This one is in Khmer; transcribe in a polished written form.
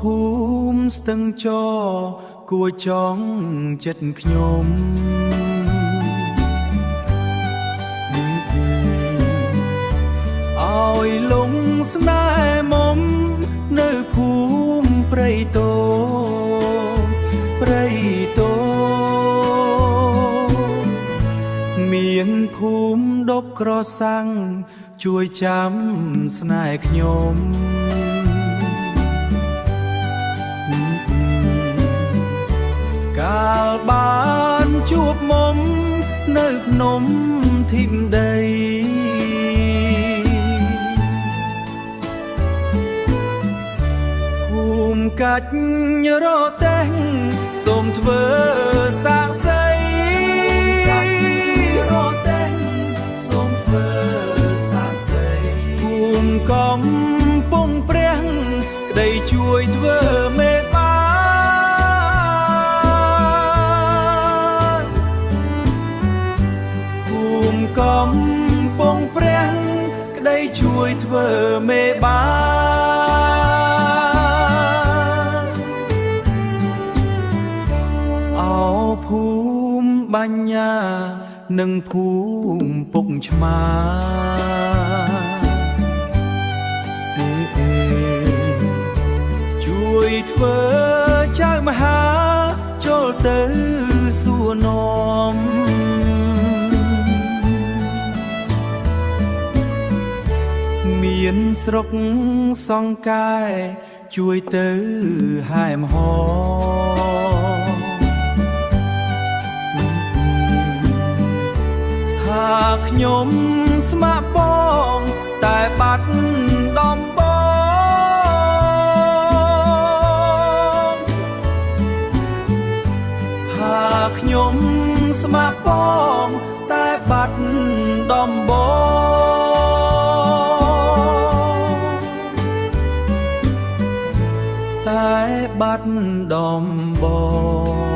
ភូមិស្ទឹងចគួរចង់ចិត្តខ្ញុំឲ្យលងស្នេហ៍មុំនៅភូមិព្រៃតូព្រៃតូមានភូមិដប់ក្រសាំងជួយចាំស្នេហ៍ខ្ញុំកាលបានជួបមុំនៅភ្នំធីមដីភូមិកាច់រទេះសូមធ្វើសាក្សីរទេះសូមធ្វើសាក្សីភូមិកំពង់ព្រះក្តីជួយធ្វើមេកំពង់ព្រះក្តីជួយធ្វើមេបានអោភូមិបញ្ញានិងភូមិពុកឆ្មាជួយធ្វើចៅមហាចូលទៅសួរនាំមានស្រុកសង្កែជួយទៅហែមហោថាខ្ញុំស្ម័គ្របងតែបាត់ដំបងថាខ្ញុំស្ម័គ្របងតែបាត់ដំបងតែបាត់ដំបង